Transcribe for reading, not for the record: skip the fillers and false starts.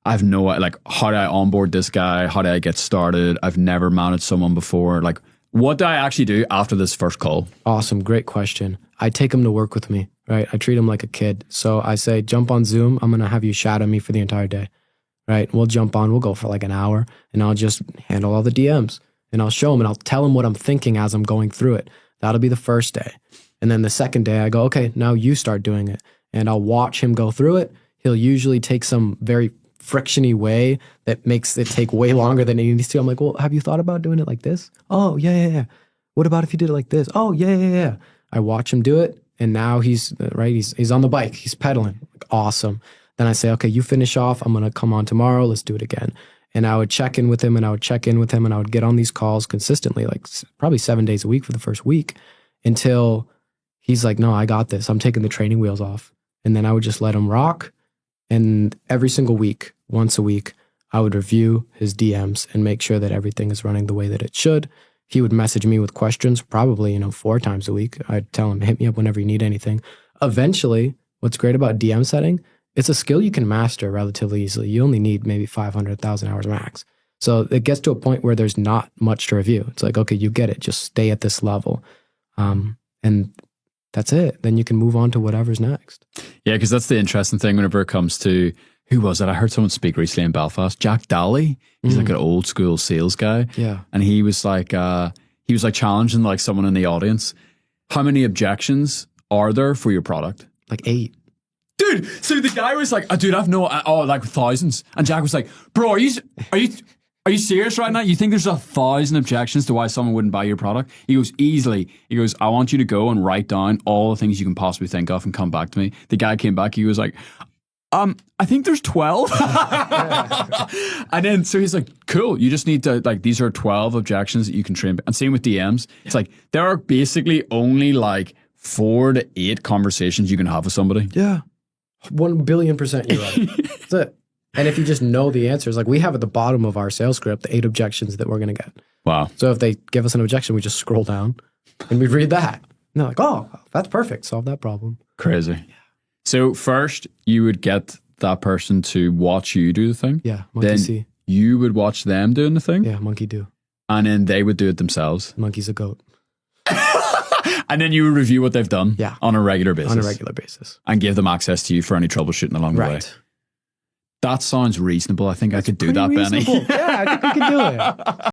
I've no, like, how do I onboard this guy? How do I get started? I've never managed someone before. Like, what do I actually do after this first call? Awesome. Great question. I take him to work with me, right? I treat him like a kid. So I say, jump on Zoom. I'm going to have you shadow me for the entire day, right? We'll jump on. We'll go for like an hour and I'll just handle all the DMs and I'll show him and I'll tell him what I'm thinking as I'm going through it. That'll be the first day. And then the second day I go, okay, now you start doing it. And I'll watch him go through it. He'll usually take some very frictiony way that makes it take way longer than it needs to. I'm like, well, have you thought about doing it like this? Oh, yeah. What about if you did it like this? Oh, yeah. I watch him do it, and now he's right. He's on the bike. He's pedaling. Like, awesome. Then I say, okay, you finish off. I'm gonna come on tomorrow. Let's do it again. And I would check in with him, and I would check in with him, and I would get on these calls consistently, like probably 7 days a week for the first week, until he's like, no, I got this. I'm taking the training wheels off, and then I would just let him rock. And every single week, once a week, I would review his DMs and make sure that everything is running the way that it should. He would message me with questions, probably, 4 times a week. I'd tell him, hit me up whenever you need anything. Eventually, what's great about DM setting, it's a skill you can master relatively easily. You only need maybe 500,000 hours max. So it gets to a point where there's not much to review. It's like, okay, you get it. Just stay at this level. And that's it. Then you can move on to whatever's next. Yeah, because that's the interesting thing whenever it comes to, who was it? I heard someone speak recently in Belfast. Jack Daly. He's like an old school sales guy. Yeah. And he was like challenging like someone in the audience. How many objections are there for your product? Like 8. Dude, so the guy was like, dude, I've like thousands. And Jack was like, bro, are you serious right now? You think there's 1,000 objections to why someone wouldn't buy your product? He goes, easily. He goes, I want you to go and write down all the things you can possibly think of and come back to me. The guy came back. He was like, I think there's 12. And then, so he's like, cool. You just need to, like, these are 12 objections that you can trim. And same with DMs. It's like, there are basically only like 4 to 8 conversations you can have with somebody. Yeah. 1 billion% you're right. That's it. And if you just know the answers, like we have at the bottom of our sales script, the 8 objections that we're going to get. Wow. So if they give us an objection, we just scroll down and we read that. And they're like, oh, that's perfect. Solve that problem. Crazy. Yeah. So first, you would get that person to watch you do the thing. Yeah. Monkey then see. You would watch them doing the thing. Yeah. Monkey do. And then they would do it themselves. Monkey's a goat. And then you would review what they've done on a regular basis. On a regular basis. And give them access to you for any troubleshooting along the way. That sounds reasonable. I think I could do that, Benny. Yeah, I think we can do it.